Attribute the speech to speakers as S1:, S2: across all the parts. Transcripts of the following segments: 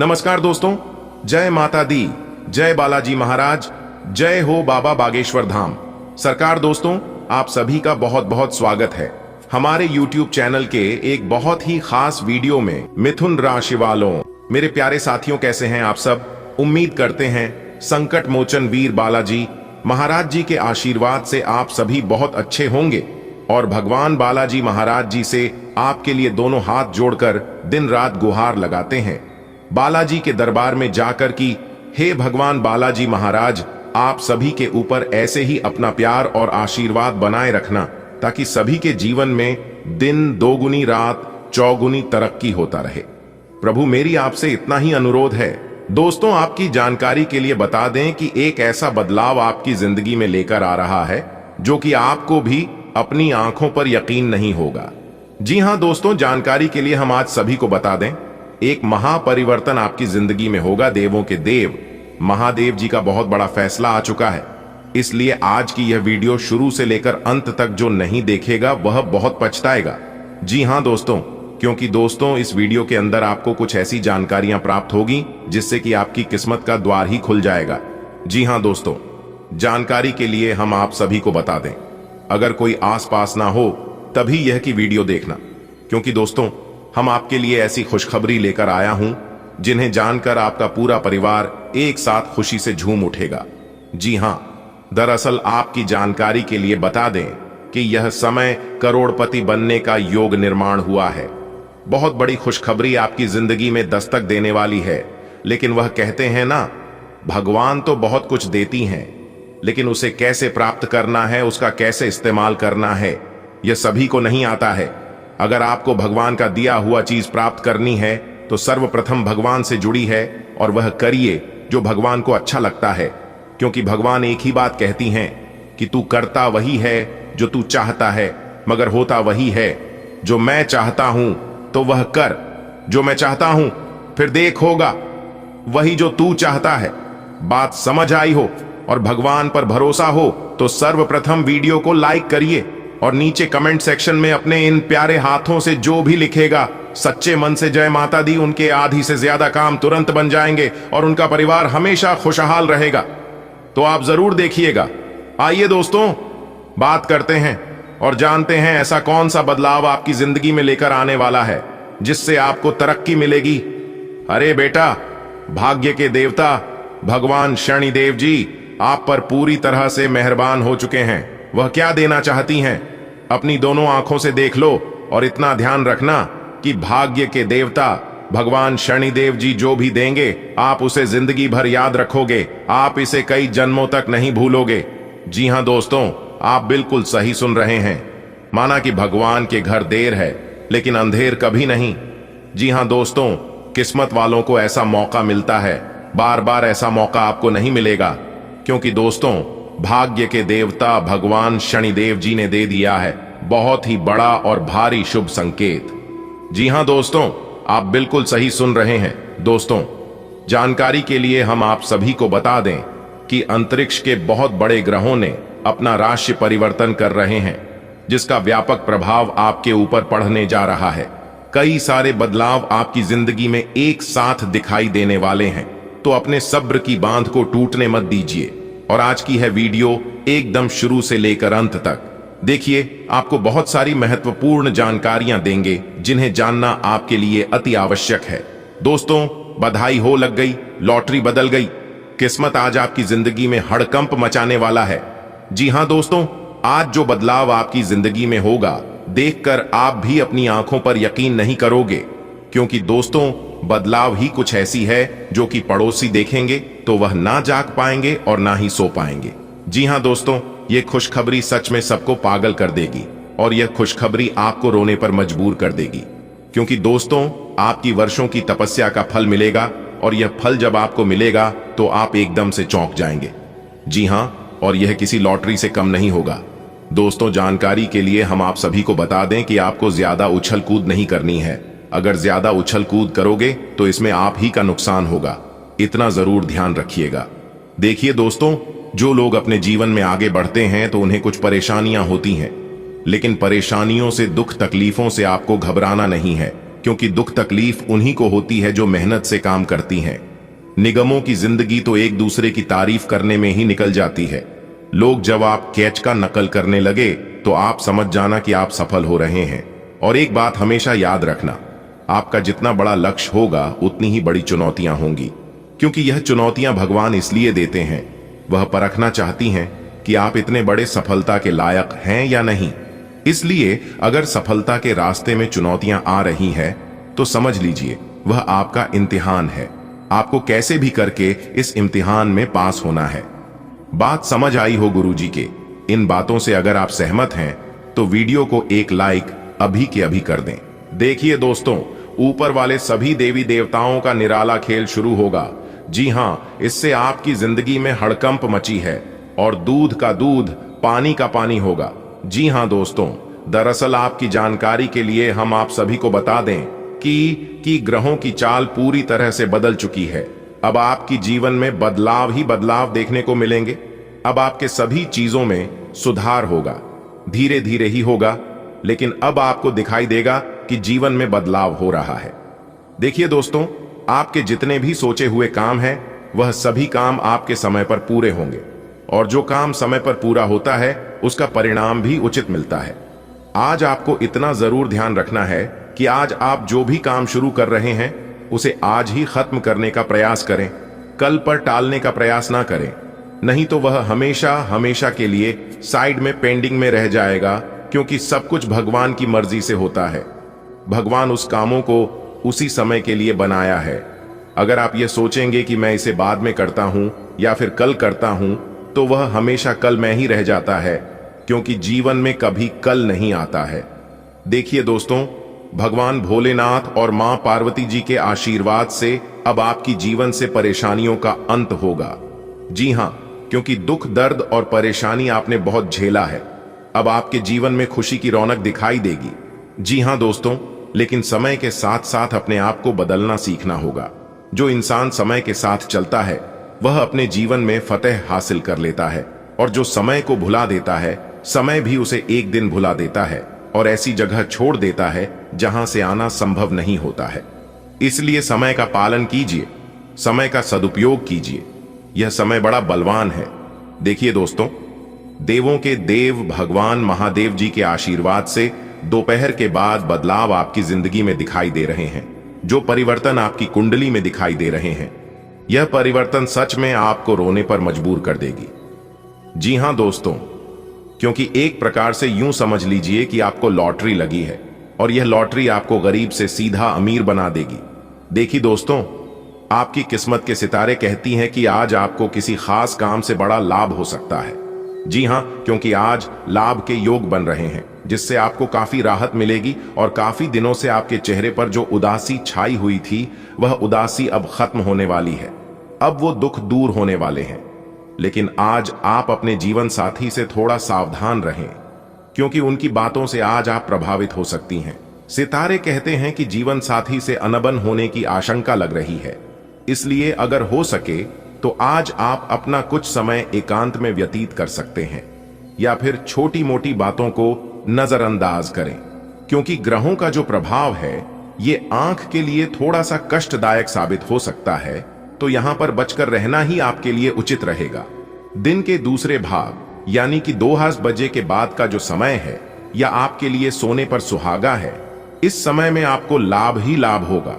S1: नमस्कार दोस्तों, जय माता दी, जय बालाजी महाराज, जय हो बाबा बागेश्वर धाम सरकार। दोस्तों, आप सभी का बहुत बहुत स्वागत है हमारे YouTube चैनल के एक बहुत ही खास वीडियो में। मिथुन राशि वालों, मेरे प्यारे साथियों, कैसे हैं आप सब? उम्मीद करते हैं संकट मोचन वीर बालाजी महाराज जी के आशीर्वाद से आप सभी बहुत अच्छे होंगे और भगवान बालाजी महाराज जी से आपके लिए दोनों हाथ जोड़कर दिन रात गुहार लगाते हैं बालाजी के दरबार में जाकर कि हे भगवान बालाजी महाराज, आप सभी के ऊपर ऐसे ही अपना प्यार और आशीर्वाद बनाए रखना ताकि सभी के जीवन में दिन दोगुनी रात चौगुनी तरक्की होता रहे। प्रभु, मेरी आपसे इतना ही अनुरोध है। दोस्तों, आपकी जानकारी के लिए बता दें कि एक ऐसा बदलाव आपकी जिंदगी में लेकर आ रहा है जो कि आपको भी अपनी आंखों पर यकीन नहीं होगा। जी हां दोस्तों, जानकारी के लिए हम आज सभी को बता दें, एक महापरिवर्तन आपकी जिंदगी में होगा। देवों के देव महादेव जी का बहुत बड़ा फैसला आ चुका है, इसलिए आज की यह वीडियो शुरू से लेकर अंत तक जो नहीं देखेगा वह बहुत पछताएगा। जी हां दोस्तों, क्योंकि दोस्तों इस वीडियो के अंदर आपको कुछ ऐसी जानकारियां प्राप्त होगी जिससे कि आपकी किस्मत का द्वार ही खुल जाएगा। जी हां दोस्तों, जानकारी के लिए हम आप सभी को बता दें, अगर कोई आसपास ना हो तभी यह की वीडियो देखना, क्योंकि दोस्तों हम आपके लिए ऐसी खुशखबरी लेकर आया हूं जिन्हें जानकर आपका पूरा परिवार एक साथ खुशी से झूम उठेगा। जी हां, दरअसल आपकी जानकारी के लिए बता दें कि यह समय करोड़पति बनने का योग निर्माण हुआ है। बहुत बड़ी खुशखबरी आपकी जिंदगी में दस्तक देने वाली है। लेकिन वह कहते हैं ना, भगवान तो बहुत कुछ देती हैं, लेकिन उसे कैसे प्राप्त करना है, उसका कैसे इस्तेमाल करना है, यह सभी को नहीं आता है। अगर आपको भगवान का दिया हुआ चीज प्राप्त करनी है तो सर्वप्रथम भगवान से जुड़ी है और वह करिए जो भगवान को अच्छा लगता है, क्योंकि भगवान एक ही बात कहती हैं कि तू करता वही है जो तू चाहता है, मगर होता वही है जो मैं चाहता हूं, तो वह कर जो मैं चाहता हूं, फिर देख होगा वही जो तू चाहता है। बात समझ आई हो और भगवान पर भरोसा हो तो सर्वप्रथम वीडियो को लाइक करिए और नीचे कमेंट सेक्शन में अपने इन प्यारे हाथों से जो भी लिखेगा सच्चे मन से जय माता दी, उनके आधी से ज्यादा काम तुरंत बन जाएंगे और उनका परिवार हमेशा खुशहाल रहेगा। तो आप जरूर देखिएगा। आइए दोस्तों, बात करते हैं और जानते हैं ऐसा कौन सा बदलाव आपकी जिंदगी में लेकर आने वाला है जिससे आपको तरक्की मिलेगी। अरे बेटा, भाग्य के देवता भगवान शनिदेव जी आप पर पूरी तरह से मेहरबान हो चुके हैं। वह क्या देना चाहती हैं, अपनी दोनों आंखों से देख लो और इतना ध्यान रखना कि भाग्य के देवता भगवान शनिदेव जी जो भी देंगे आप उसे जिंदगी भर याद रखोगे, आप इसे कई जन्मों तक नहीं भूलोगे। जी हां दोस्तों, आप बिल्कुल सही सुन रहे हैं। माना कि भगवान के घर देर है लेकिन अंधेर कभी नहीं। जी हां दोस्तों, किस्मत वालों को ऐसा मौका मिलता है, बार बार ऐसा मौका आपको नहीं मिलेगा, क्योंकि दोस्तों भाग्य के देवता भगवान शनिदेव जी ने दे दिया है बहुत ही बड़ा और भारी शुभ संकेत। जी हां दोस्तों, आप बिल्कुल सही सुन रहे हैं। दोस्तों, जानकारी के लिए हम आप सभी को बता दें कि अंतरिक्ष के बहुत बड़े ग्रहों ने अपना राशि परिवर्तन कर रहे हैं, जिसका व्यापक प्रभाव आपके ऊपर पड़ने जा रहा है। कई सारे बदलाव आपकी जिंदगी में एक साथ दिखाई देने वाले हैं, तो अपने सब्र की बांध को टूटने मत दीजिए और आज की है वीडियो एकदम शुरू से लेकर अंत तक देखिए। आपको बहुत सारी महत्वपूर्ण जानकारियां देंगे जिन्हें जानना आपके लिए अति आवश्यक है। दोस्तों, बधाई हो, लग गई, लॉटरी बदल गई, किस्मत आज आपकी जिंदगी में हड़कंप मचाने वाला है। जी हां दोस्तों, आज जो बदलाव आपकी जिंदगी में होगा देखकर आप भी अपनी आंखों पर यकीन नहीं करोगे, क्योंकि दोस्तों बदलाव ही कुछ ऐसी है जो कि पड़ोसी देखेंगे तो वह ना जाग पाएंगे और ना ही सो पाएंगे। जी हां दोस्तों, यह खुशखबरी सच में सबको पागल कर देगी और यह खुशखबरी आपको रोने पर मजबूर कर देगी, क्योंकि दोस्तों आपकी वर्षों की तपस्या का फल मिलेगा और यह फल जब आपको मिलेगा तो आप एकदम से चौंक जाएंगे। जी हां, और यह किसी लॉटरी से कम नहीं होगा। दोस्तों, जानकारी के लिए हम आप सभी को बता दें कि आपको ज्यादा उछल कूद नहीं करनी है। अगर ज्यादा उछल कूद करोगे तो इसमें आप ही का नुकसान होगा, इतना जरूर ध्यान रखिएगा। देखिए दोस्तों, जो लोग अपने जीवन में आगे बढ़ते हैं तो उन्हें कुछ परेशानियां होती हैं, लेकिन परेशानियों से, दुख तकलीफों से आपको घबराना नहीं है। क्योंकि दुख तकलीफ उन्हीं को होती है जो मेहनत से काम करती हैं। निगमों की जिंदगी तो एक दूसरे की तारीफ करने में ही निकल जाती है। लोग जब आप कैच का नकल करने लगे तो आप समझ जाना कि आप सफल हो रहे हैं। और एक बात हमेशा याद रखना, आपका जितना बड़ा लक्ष्य होगा उतनी ही बड़ी चुनौतियां होंगी, क्योंकि यह चुनौतियां भगवान इसलिए देते हैं, वह परखना चाहती हैं कि आप इतने बड़े सफलता के लायक हैं या नहीं। इसलिए अगर सफलता के रास्ते में चुनौतियां आ रही हैं तो समझ लीजिए वह आपका इम्तिहान है। आपको कैसे भी करके इस इम्तिहान में पास होना है। बात समझ आई हो गुरुजी के इन बातों से अगर आप सहमत हैं तो वीडियो को एक लाइक अभी के अभी कर दें। देखिए दोस्तों, ऊपर वाले सभी देवी देवताओं का निराला खेल शुरू होगा। जी हां, इससे आपकी जिंदगी में हड़कंप मची है और दूध का दूध, पानी का पानी होगा। जी हां दोस्तों, दरअसल आपकी जानकारी के लिए हम आप सभी को बता दें कि ग्रहों की चाल पूरी तरह से बदल चुकी है। अब आपकी जीवन में बदलाव ही बदलाव देखने को मिलेंगे। अब आपके सभी चीजों में सुधार होगा, धीरे धीरे ही होगा, लेकिन अब आपको दिखाई देगा कि जीवन में बदलाव हो रहा है। देखिए दोस्तों, आपके जितने भी सोचे हुए काम हैं वह सभी काम आपके समय पर पूरे होंगे, और जो काम समय पर पूरा होता है उसका परिणाम भी उचित मिलता है। आज आपको इतना जरूर ध्यान रखना है कि आज आप जो भी काम शुरू कर रहे हैं उसे आज ही खत्म करने का प्रयास करें, कल पर टालने का प्रयास ना करें, नहीं तो वह हमेशा हमेशा के लिए साइड में पेंडिंग में रह जाएगा, क्योंकि सब कुछ भगवान की मर्जी से होता है। भगवान उस कामों को उसी समय के लिए बनाया है। अगर आप ये सोचेंगे कि मैं इसे बाद में करता हूं या फिर कल करता हूं तो वह हमेशा कल में ही रह जाता है, क्योंकि जीवन में कभी कल नहीं आता है। देखिए दोस्तों, भगवान भोलेनाथ और मां पार्वती जी के आशीर्वाद से अब आपकी जीवन से परेशानियों का अंत होगा। जी हां, क्योंकि दुख, दर्द और परेशानी आपने बहुत झेला है। अब आपके जीवन में खुशी की रौनक दिखाई देगी। जी हां दोस्तों, लेकिन समय के साथ साथ अपने आप को बदलना सीखना होगा। जो इंसान समय के साथ चलता है वह अपने जीवन में फतेह हासिल कर लेता है, और जो समय को भुला देता है समय भी उसे एक दिन भुला देता है और ऐसी जगह छोड़ देता है जहां से आना संभव नहीं होता है। इसलिए समय का पालन कीजिए, समय का सदुपयोग कीजिए। यह समय बड़ा बलवान है। देखिए दोस्तों, देवों के देव भगवान महादेव जी के आशीर्वाद से दोपहर के बाद बदलाव आपकी जिंदगी में दिखाई दे रहे हैं। जो परिवर्तन आपकी कुंडली में दिखाई दे रहे हैं, यह परिवर्तन सच में आपको रोने पर मजबूर कर देगी। जी हां दोस्तों, क्योंकि एक प्रकार से यूं समझ लीजिए कि आपको लॉटरी लगी है, और यह लॉटरी आपको गरीब से सीधा अमीर बना देगी। देखिए दोस्तों, आपकी किस्मत के सितारे कहती हैं कि आज आपको किसी खास काम से बड़ा लाभ हो सकता है। जी हां, क्योंकि आज लाभ के योग बन रहे हैं, जिससे आपको काफी राहत मिलेगी, और काफी दिनों से आपके चेहरे पर जो उदासी छाई हुई थी वह उदासी अब खत्म होने वाली है। अब वो दुख दूर होने वाले हैं। लेकिन आज आप अपने जीवन साथी से थोड़ा सावधान रहें, क्योंकि उनकी बातों से आज आप प्रभावित हो सकती हैं। सितारे कहते हैं कि जीवन साथी से अनबन होने की आशंका लग रही है। इसलिए अगर हो सके तो आज आप अपना कुछ समय एकांत में व्यतीत कर सकते हैं, या फिर छोटी मोटी बातों को नजरअंदाज करें, क्योंकि ग्रहों का जो प्रभाव है ये आंख के लिए थोड़ा सा कष्टदायक साबित हो सकता है, तो यहां पर बचकर रहना ही आपके लिए उचित रहेगा। दिन के दूसरे भाग यानी कि 2 बजे के बाद का जो समय है, या आपके लिए सोने पर सुहागा है, इस समय में आपको लाभ ही लाभ होगा।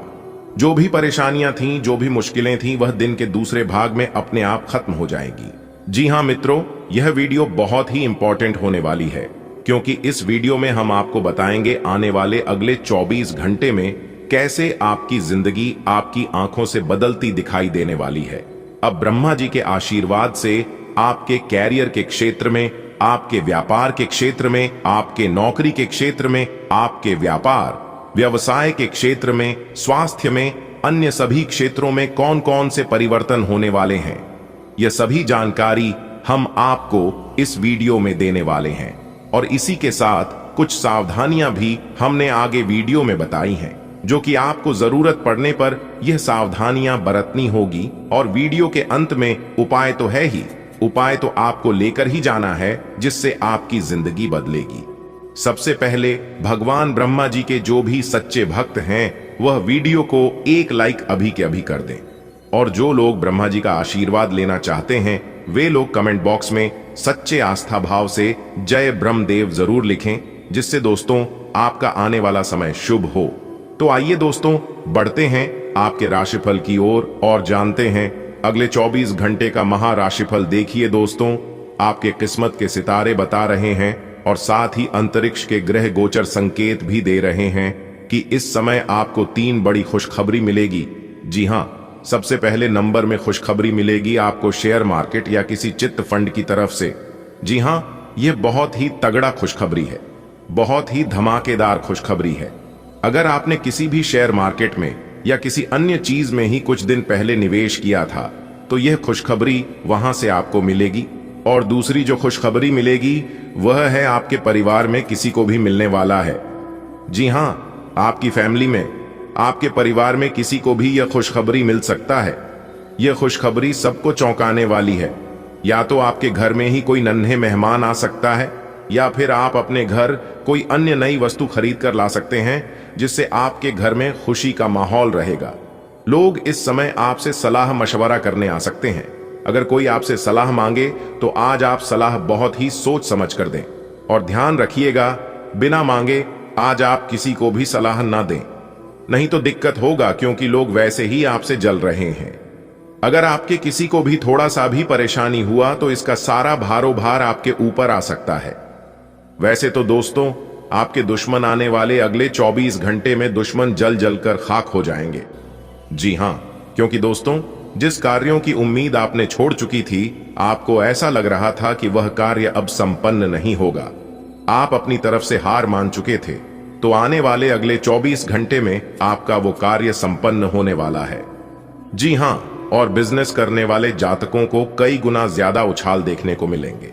S1: जो भी परेशानियां थीं, जो भी मुश्किलें थीं, वह दिन के दूसरे भाग में अपने आप खत्म हो जाएगी। जी हां मित्रों, यह वीडियो बहुत ही इंपॉर्टेंट होने वाली है, क्योंकि इस वीडियो में हम आपको बताएंगे आने वाले अगले 24 घंटे में कैसे आपकी जिंदगी आपकी आंखों से बदलती दिखाई देने वाली है। अब ब्रह्मा जी के आशीर्वाद से आपके कैरियर के क्षेत्र में, आपके व्यापार के क्षेत्र में, आपके नौकरी के क्षेत्र में, आपके व्यापार व्यवसाय के क्षेत्र में, स्वास्थ्य में, अन्य सभी क्षेत्रों में कौन कौन से परिवर्तन होने वाले हैं, यह सभी जानकारी हम आपको इस वीडियो में देने वाले हैं। और इसी के साथ कुछ सावधानियां भी हमने आगे वीडियो में बताई हैं, जो कि आपको जरूरत पड़ने पर यह सावधानियां बरतनी होगी। और वीडियो के अंत में उपाय तो है ही, उपाय तो आपको लेकर ही जाना है, जिससे आपकी जिंदगी बदलेगी। सबसे पहले भगवान ब्रह्मा जी के जो भी सच्चे भक्त हैं वह वीडियो को एक लाइक अभी के अभी कर दें, और जो लोग ब्रह्मा जी का आशीर्वाद लेना चाहते हैं वे लोग कमेंट बॉक्स में सच्चे आस्था भाव से जय ब्रह्मदेव जरूर लिखें, जिससे दोस्तों आपका आने वाला समय शुभ हो। तो आइए दोस्तों बढ़ते हैं आपके राशिफल की ओर और जानते हैं अगले 24 घंटे का महाराशिफल। देखिए दोस्तों, आपके किस्मत के सितारे बता रहे हैं और साथ ही अंतरिक्ष के ग्रह गोचर संकेत भी दे रहे हैं कि इस समय आपको 3 बड़ी खुशखबरी मिलेगी। जी हां, सबसे पहले नंबर में खुशखबरी मिलेगी आपको शेयर मार्केट या किसी चिट फंड की तरफ से। जी हां, यह बहुत ही तगड़ा खुशखबरी है, बहुत ही धमाकेदार खुशखबरी है। अगर आपने किसी भी शेयर मार्केट में या किसी अन्य चीज में ही कुछ दिन पहले निवेश किया था तो यह खुशखबरी वहां से आपको मिलेगी। और दूसरी जो खुशखबरी मिलेगी वह है आपके परिवार में किसी को भी मिलने वाला है। जी हां, आपकी फैमिली में, आपके परिवार में किसी को भी यह खुशखबरी मिल सकता है। यह खुशखबरी सबको चौंकाने वाली है। या तो आपके घर में ही कोई नन्हे मेहमान आ सकता है या फिर आप अपने घर कोई अन्य नई वस्तु खरीद कर ला सकते हैं, जिससे आपके घर में खुशी का माहौल रहेगा। लोग इस समय आपसे सलाह मशवरा करने आ सकते हैं। अगर कोई आपसे सलाह मांगे तो आज आप सलाह बहुत ही सोच समझ कर दें, और ध्यान रखिएगा बिना मांगे आज आप किसी को भी सलाह ना दें, नहीं तो दिक्कत होगा, क्योंकि लोग वैसे ही आपसे जल रहे हैं। अगर आपके किसी को भी थोड़ा सा भी परेशानी हुआ तो इसका सारा भारोभार आपके ऊपर आ सकता है। वैसे तो दोस्तों आपके दुश्मन आने वाले अगले 24 घंटे में दुश्मन जल जल कर खाक हो जाएंगे। जी हां, क्योंकि दोस्तों जिस कार्यों की उम्मीद आपने छोड़ चुकी थी, आपको ऐसा लग रहा था कि वह कार्य अब संपन्न नहीं होगा, आप अपनी तरफ से हार मान चुके थे, तो आने वाले अगले 24 घंटे में आपका वो कार्य संपन्न होने वाला है। जी हां, और बिजनेस करने वाले जातकों को कई गुना ज्यादा उछाल देखने को मिलेंगे।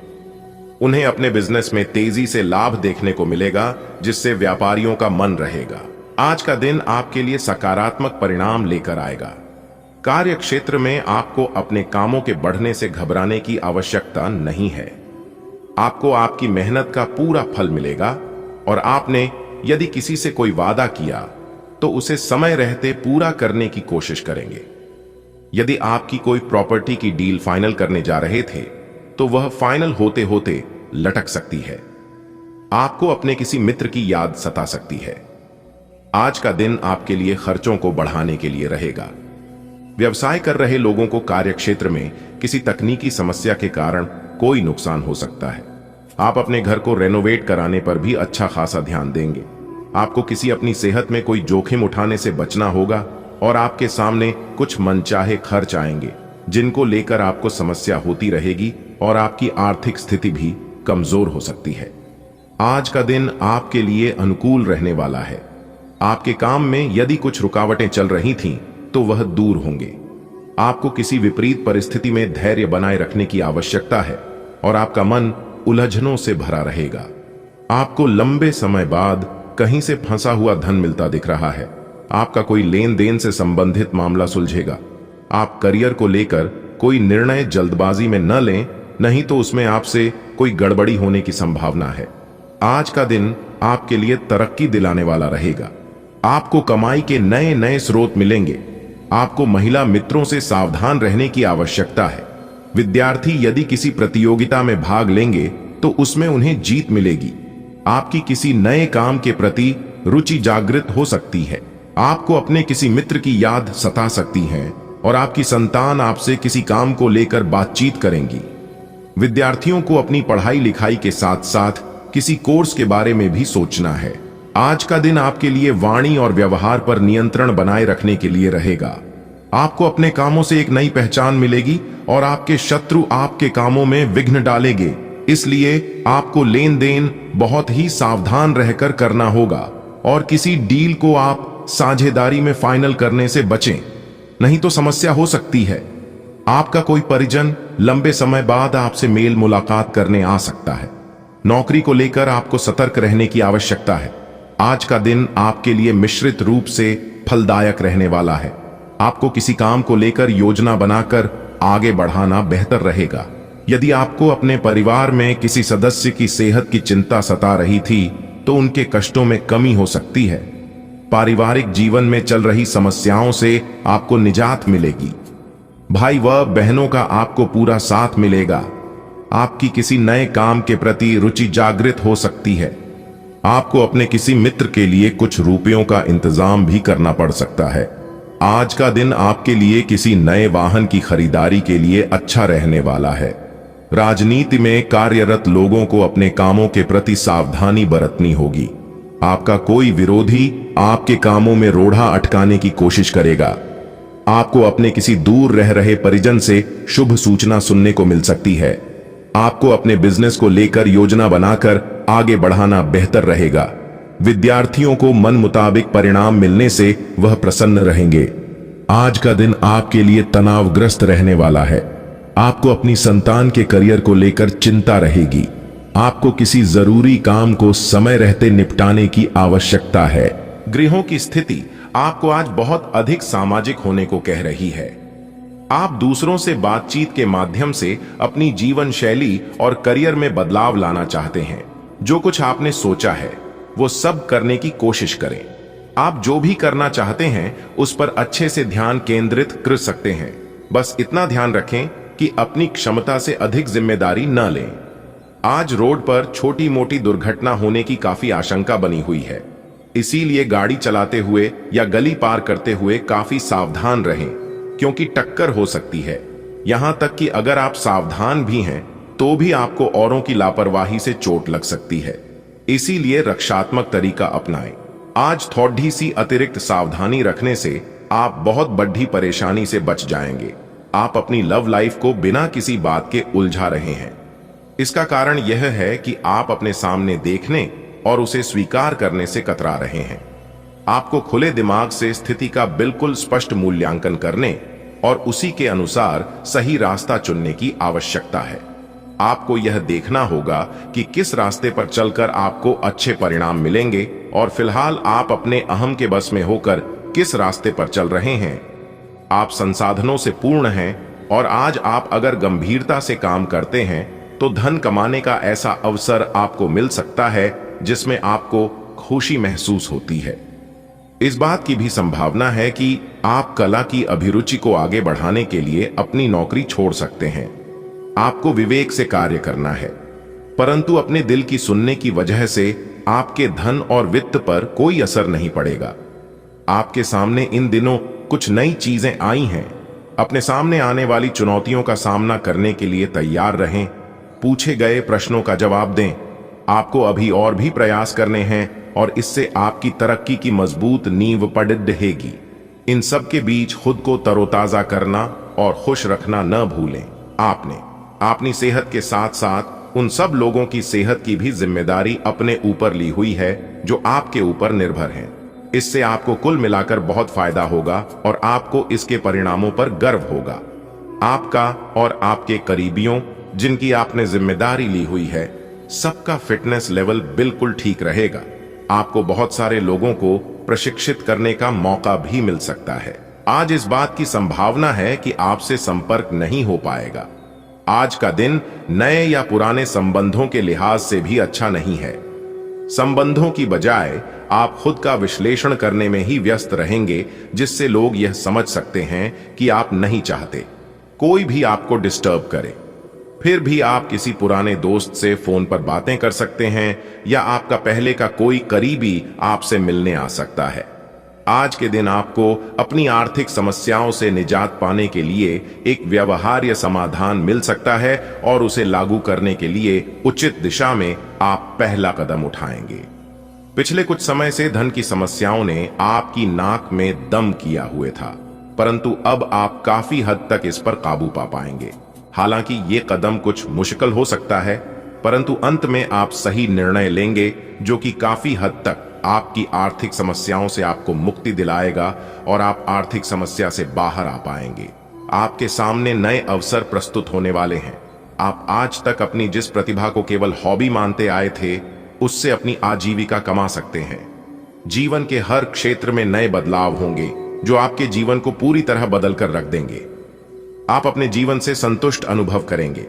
S1: उन्हें अपने बिजनेस में तेजी से लाभ देखने को मिलेगा, जिससे व्यापारियों का मन रहेगा। आज का दिन आपके लिए सकारात्मक परिणाम लेकर आएगा। कार्य क्षेत्र में आपको अपने कामों के बढ़ने से घबराने की आवश्यकता नहीं है। आपको आपकी मेहनत का पूरा फल मिलेगा, और आपने यदि किसी से कोई वादा किया तो उसे समय रहते पूरा करने की कोशिश करेंगे। यदि आपकी कोई प्रॉपर्टी की डील फाइनल करने जा रहे थे तो वह फाइनल होते होते लटक सकती है। आपको अपने किसी मित्र की याद सता सकती है। आज का दिन आपके लिए खर्चों को बढ़ाने के लिए रहेगा। व्यवसाय कर रहे लोगों को कार्यक्षेत्र में किसी तकनीकी समस्या के कारण कोई नुकसान हो सकता है। आप अपने घर को रेनोवेट कराने पर भी अच्छा खासा ध्यान देंगे। आपको किसी अपनी सेहत में कोई जोखिम उठाने से बचना होगा, और आपके सामने कुछ मनचाहे खर्च आएंगे जिनको लेकर आपको समस्या होती रहेगी, और आपकी आर्थिक स्थिति भी कमजोर हो सकती है। आज का दिन आपके लिए अनुकूल रहने वाला है। आपके काम में यदि कुछ रुकावटें चल रही थीं तो वह दूर होंगे। आपको किसी विपरीत परिस्थिति में धैर्य बनाए रखने की आवश्यकता है, और आपका मन उलझनों से भरा रहेगा। आपको लंबे समय बाद कहीं से फंसा हुआ धन मिलता दिख रहा है। आपका कोई लेन देन से संबंधित मामला सुलझेगा। आप करियर को लेकर कोई निर्णय जल्दबाजी में न लें, नहीं तो उसमें आपसे कोई गड़बड़ी होने की संभावना है। आज का दिन आपके लिए तरक्की दिलाने वाला रहेगा। आपको कमाई के नए नए स्रोत मिलेंगे। आपको महिला मित्रों से सावधान रहने की आवश्यकता है। विद्यार्थी यदि किसी प्रतियोगिता में भाग लेंगे तो उसमें उन्हें जीत मिलेगी। आपकी किसी नए काम के प्रति रुचि जागृत हो सकती है। आपको अपने किसी मित्र की याद सता सकती है, और आपकी संतान आपसे किसी काम को लेकर बातचीत करेंगी। विद्यार्थियों को अपनी पढ़ाई लिखाई के साथ साथ किसी कोर्स के बारे में भी सोचना है। आज का दिन आपके लिए वाणी और व्यवहार पर नियंत्रण बनाए रखने के लिए रहेगा। आपको अपने कामों से एक नई पहचान मिलेगी, और आपके शत्रु आपके कामों में विघ्न डालेंगे। इसलिए आपको लेन देन बहुत ही सावधान रहकर करना होगा, और किसी डील को आप साझेदारी में फाइनल करने से बचें, नहीं तो समस्या हो सकती है। आपका कोई परिजन लंबे समय बाद आपसे मेल मुलाकात करने आ सकता है। नौकरी को लेकर आपको सतर्क रहने की आवश्यकता है। आज का दिन आपके लिए मिश्रित रूप से फलदायक रहने वाला है। आपको किसी काम को लेकर योजना बनाकर आगे बढ़ाना बेहतर रहेगा। यदि आपको अपने परिवार में किसी सदस्य की सेहत की चिंता सता रही थी तो उनके कष्टों में कमी हो सकती है। पारिवारिक जीवन में चल रही समस्याओं से आपको निजात मिलेगी। भाई व बहनों का आपको पूरा साथ मिलेगा। आपकी किसी नए काम के प्रति रुचि जागृत हो सकती है। आपको अपने किसी मित्र के लिए कुछ रुपयों का इंतजाम भी करना पड़ सकता है। आज का दिन आपके लिए किसी नए वाहन की खरीदारी के लिए अच्छा रहने वाला है। राजनीति में कार्यरत लोगों को अपने कामों के प्रति सावधानी बरतनी होगी। आपका कोई विरोधी आपके कामों में रोड़ा अटकाने की कोशिश करेगा। आपको अपने किसी दूर रह रहे परिजन से शुभ सूचना सुनने को मिल सकती है। आपको अपने बिजनेस को लेकर योजना बनाकर आगे बढ़ाना बेहतर रहेगा। विद्यार्थियों को मन मुताबिक परिणाम मिलने से वह प्रसन्न रहेंगे। आज का दिन आपके लिए तनावग्रस्त रहने वाला है। आपको अपनी संतान के करियर को लेकर चिंता रहेगी। आपको किसी जरूरी काम को समय रहते निपटाने की आवश्यकता है। गृहों की स्थिति आपको आज बहुत अधिक सामाजिक होने को कह रही है। आप दूसरों से बातचीत के माध्यम से अपनी जीवन शैली और करियर में बदलाव लाना चाहते हैं। जो कुछ आपने सोचा है वो सब करने की कोशिश करें। आप जो भी करना चाहते हैं उस पर अच्छे से ध्यान केंद्रित कर सकते हैं। बस इतना ध्यान रखें कि अपनी क्षमता से अधिक जिम्मेदारी न लें। आज रोड पर छोटी मोटी दुर्घटना होने की काफी आशंका बनी हुई है, इसीलिए गाड़ी चलाते हुए या गली पार करते हुए काफी सावधान रहें, क्योंकि टक्कर हो सकती है। यहां तक कि अगर आप सावधान भी हैं तो भी आपको औरों की लापरवाही से चोट लग सकती है, इसीलिए रक्षात्मक तरीका अपनाएं। आज थोड़ी सी अतिरिक्त सावधानी रखने से आप बहुत बड़ी परेशानी से बच जाएंगे। आप अपनी लव लाइफ को बिना किसी बात के उलझा रहे हैं। इसका कारण यह है कि आप अपने सामने देखने और उसे स्वीकार करने से कतरा रहे हैं। आपको खुले दिमाग से स्थिति का बिल्कुल स्पष्ट मूल्यांकन करने और उसी के अनुसार सही रास्ता चुनने की आवश्यकता है। आपको यह देखना होगा कि किस रास्ते पर चलकर आपको अच्छे परिणाम मिलेंगे और फिलहाल आप अपने अहम के बस में होकर किस रास्ते पर चल रहे हैं। आप संसाधनों से पूर्ण हैं और आज आप अगर गंभीरता से काम करते हैं तो धन कमाने का ऐसा अवसर आपको मिल सकता है जिसमें आपको खुशी महसूस होती है। इस बात की भी संभावना है कि आप कला की अभिरुचि को आगे बढ़ाने के लिए अपनी नौकरी छोड़ सकते हैं। आपको विवेक से कार्य करना है, परंतु अपने दिल की सुनने की वजह से आपके धन और वित्त पर कोई असर नहीं पड़ेगा। आपके सामने इन दिनों कुछ नई चीजें आई हैं। अपने सामने आने वाली चुनौतियों का सामना करने के लिए तैयार रहें। पूछे गए प्रश्नों का जवाब दें। आपको अभी और भी प्रयास करने हैं और इससे आपकी तरक्की की मजबूत नींव पड़ रहेगी। इन सब के बीच खुद को तरोताजा करना और खुश रखना न भूलें। आपने अपनी सेहत के साथ साथ उन सब लोगों की सेहत की भी जिम्मेदारी अपने ऊपर ली हुई है जो आपके ऊपर निर्भर हैं। इससे आपको कुल मिलाकर बहुत फायदा होगा और आपको इसके परिणामों पर गर्व होगा। आपका और आपके करीबियों जिनकी आपने जिम्मेदारी ली हुई है, सबका फिटनेस लेवल बिल्कुल ठीक रहेगा। आपको बहुत सारे लोगों को प्रशिक्षित करने का मौका भी मिल सकता है। आज इस बात की संभावना है कि आपसे संपर्क नहीं हो पाएगा। आज का दिन नए या पुराने संबंधों के लिहाज से भी अच्छा नहीं है। संबंधों की बजाय आप खुद का विश्लेषण करने में ही व्यस्त रहेंगे, जिससे लोग यह समझ सकते हैं कि आप नहीं चाहते कोई भी आपको डिस्टर्ब करे। फिर भी आप किसी पुराने दोस्त से फोन पर बातें कर सकते हैं या आपका पहले का कोई करीबी आपसे मिलने आ सकता है। आज के दिन आपको अपनी आर्थिक समस्याओं से निजात पाने के लिए एक व्यवहार्य समाधान मिल सकता है और उसे लागू करने के लिए उचित दिशा में आप पहला कदम उठाएंगे। पिछले कुछ समय से धन की समस्याओं ने आपकी नाक में दम किया हुए था, परंतु अब आप काफी हद तक इस पर काबू पा पाएंगे। हालांकि ये कदम कुछ मुश्किल हो सकता है, परंतु अंत में आप सही निर्णय लेंगे जो कि काफी हद तक आपकी आर्थिक समस्याओं से आपको मुक्ति दिलाएगा और आप आर्थिक समस्या से बाहर आ पाएंगे। आपके सामने नए अवसर प्रस्तुत होने वाले हैं। आप आज तक अपनी जिस प्रतिभा को केवल हॉबी मानते आए थे, उससे अपनी आजीविका कमा सकते हैं। जीवन के हर क्षेत्र में नए बदलाव होंगे जो आपके जीवन को पूरी तरह बदल कर रख देंगे। आप अपने जीवन से संतुष्ट अनुभव करेंगे।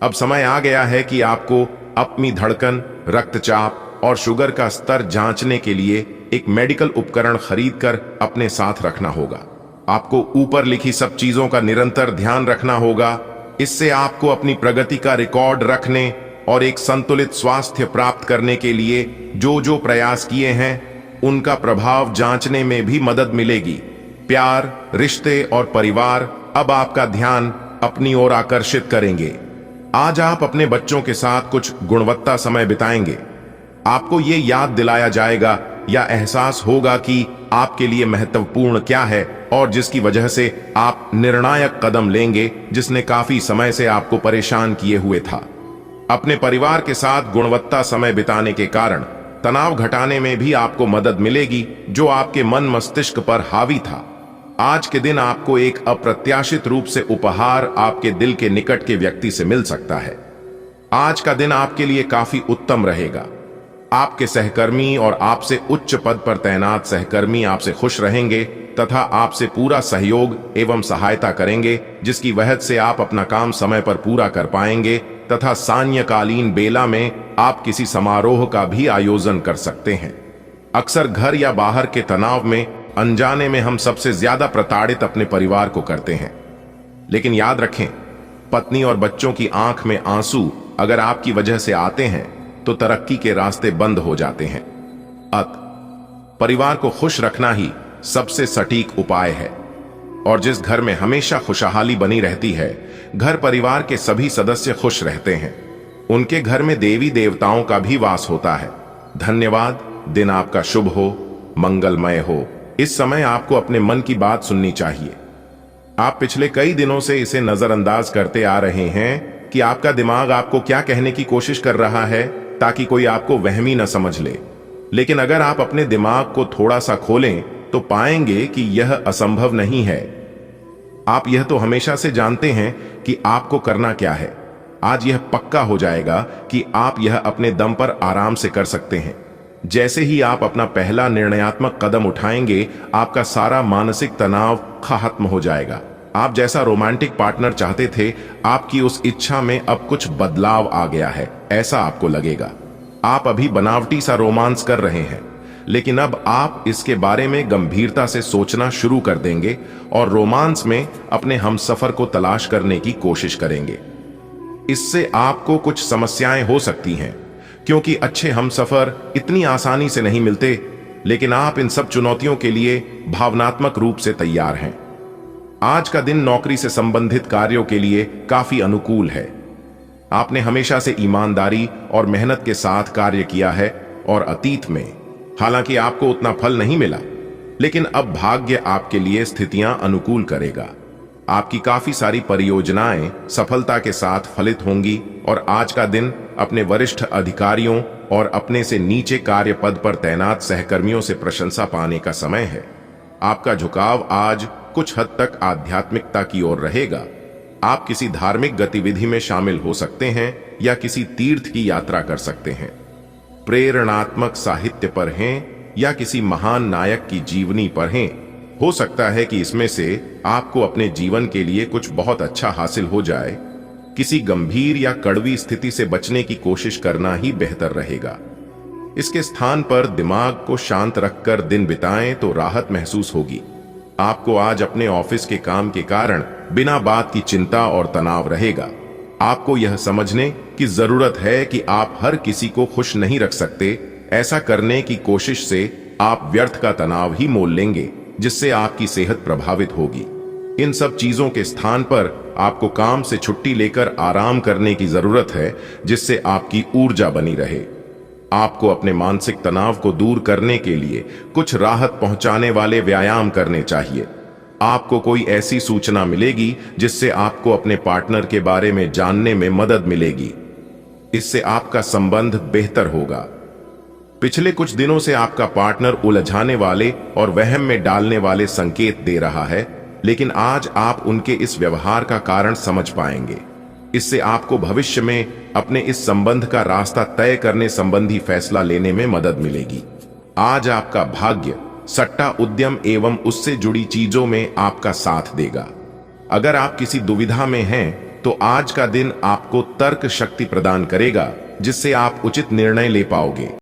S1: अब समय आ गया है कि आपको अपनी धड़कन, रक्तचाप और शुगर का स्तर जांचने के लिए एक मेडिकल उपकरण खरीदकर अपने साथ रखना होगा। आपको ऊपर लिखी सब चीजों का निरंतर ध्यान रखना होगा। इससे आपको अपनी प्रगति का रिकॉर्ड रखने और एक संतुलित स्वास्थ्य प्राप्त करने के लिए जो जो प्रयास किए हैं उनका प्रभाव जांचने में भी मदद मिलेगी। प्यार, रिश्ते और परिवार अब आपका ध्यान अपनी ओर आकर्षित करेंगे। आज आप अपने बच्चों के साथ कुछ गुणवत्ता समय बिताएंगे। आपको ये याद दिलाया जाएगा या एहसास होगा कि आपके लिए महत्वपूर्ण क्या है और जिसकी वजह से आप निर्णायक कदम लेंगे जिसने काफी समय से आपको परेशान किए हुए था। अपने परिवार के साथ गुणवत्ता समय बिताने के कारण तनाव घटाने में भी आपको मदद मिलेगी जो आपके मन मस्तिष्क पर हावी था। आज के दिन आपको एक अप्रत्याशित रूप से उपहार आपके दिल के निकट के व्यक्ति से मिल सकता है। आज का दिन आपके लिए काफी उत्तम रहेगा। आपके सहकर्मी और आपसे उच्च पद पर तैनात सहकर्मी आपसे खुश रहेंगे तथा आपसे पूरा सहयोग एवं सहायता करेंगे, जिसकी वजह से आप अपना काम समय पर पूरा कर पाएंगे तथा सायंकालीन बेला में आप किसी समारोह का भी आयोजन कर सकते हैं। अक्सर घर या बाहर के तनाव में अनजाने में हम सबसे ज्यादा प्रताड़ित अपने परिवार को करते हैं। लेकिन याद रखें, पत्नी और बच्चों की आंख में आंसू अगर आपकी वजह से आते हैं तो तरक्की के रास्ते बंद हो जाते हैं। परिवार को खुश रखना ही सबसे सटीक उपाय है। और जिस घर में हमेशा खुशहाली बनी रहती है, घर परिवार के सभी सदस्य खुश रहते हैं। उनके घर में देवी देवताओं का भी वास होता है। धन्यवाद। दिन आपका शुभ हो, मंगलमय हो। इस समय आपको अपने मन की बात सुननी चाहिए। आप पिछले कई दिनों से इसे नजरअंदाज करते आ रहे हैं कि आपका दिमाग आपको क्या कहने की कोशिश कर रहा है ताकि कोई आपको वहमी न समझ ले। लेकिन अगर आप अपने दिमाग को थोड़ा सा खोलें तो पाएंगे कि यह असंभव नहीं है। आप यह तो हमेशा से जानते हैं कि आपको करना क्या है। आज यह पक्का हो जाएगा कि आप यह अपने दम पर आराम से कर सकते हैं। जैसे ही आप अपना पहला निर्णयात्मक कदम उठाएंगे, आपका सारा मानसिक तनाव खत्म हो जाएगा। आप जैसा रोमांटिक पार्टनर चाहते थे, आपकी उस इच्छा में अब कुछ बदलाव आ गया है, ऐसा आपको लगेगा। आप अभी बनावटी सा रोमांस कर रहे हैं, लेकिन अब आप इसके बारे में गंभीरता से सोचना शुरू कर देंगे और रोमांस में अपने हमसफर को तलाश करने की कोशिश करेंगे। इससे आपको कुछ समस्याएं हो सकती हैं, क्योंकि अच्छे हमसफर इतनी आसानी से नहीं मिलते, लेकिन आप इन सब चुनौतियों के लिए भावनात्मक रूप से तैयार हैं। आज का दिन नौकरी से संबंधित कार्यों के लिए काफी अनुकूल है। आपने हमेशा से ईमानदारी और मेहनत के साथ कार्य किया है और अतीत में हालांकि आपको उतना फल नहीं मिला, लेकिन अब भाग्य आपके लिए स्थितियां अनुकूल करेगा। आपकी काफी सारी परियोजनाएं सफलता के साथ फलित होंगी और आज का दिन अपने वरिष्ठ अधिकारियों और अपने से नीचे कार्य पद पर तैनात सहकर्मियों से प्रशंसा पाने का समय है। आपका झुकाव आज कुछ हद तक आध्यात्मिकता की ओर रहेगा। आप किसी धार्मिक गतिविधि में शामिल हो सकते हैं या किसी तीर्थ की यात्रा कर सकते हैं। प्रेरणात्मक साहित्य पर हैं या किसी महान नायक की जीवनी पर हैं। हो सकता है कि इसमें से आपको अपने जीवन के लिए कुछ बहुत अच्छा हासिल हो जाए। किसी गंभीर या कड़वी स्थिति से बचने की कोशिश करना ही बेहतर रहेगा। इसके स्थान पर दिमाग को शांत रखकर दिन बिताएं तो राहत महसूस होगी। आपको आज अपने ऑफिस के काम के कारण बिना बात की चिंता और तनाव रहेगा। आपको यह समझने की जरूरत है कि आप हर किसी को खुश नहीं रख सकते। ऐसा करने की कोशिश से आप व्यर्थ का तनाव ही मोल लेंगे, जिससे आपकी सेहत प्रभावित होगी। इन सब चीजों के स्थान पर आपको काम से छुट्टी लेकर आराम करने की जरूरत है, जिससे आपकी ऊर्जा बनी रहे। आपको अपने मानसिक तनाव को दूर करने के लिए कुछ राहत पहुंचाने वाले व्यायाम करने चाहिए। आपको कोई ऐसी सूचना मिलेगी जिससे आपको अपने पार्टनर के बारे में जानने में मदद मिलेगी। इससे आपका संबंध बेहतर होगा। पिछले कुछ दिनों से आपका पार्टनर उलझाने वाले और वहम में डालने वाले संकेत दे रहा है, लेकिन आज आप उनके इस व्यवहार का कारण समझ पाएंगे। इससे आपको भविष्य में अपने इस संबंध का रास्ता तय करने संबंधी फैसला लेने में मदद मिलेगी। आज आपका भाग्य सट्टा उद्यम एवं उससे जुड़ी चीजों में आपका साथ देगा। अगर आप किसी दुविधा में हैं, तो आज का दिन आपको तर्क शक्ति प्रदान करेगा, जिससे आप उचित निर्णय ले पाओगे।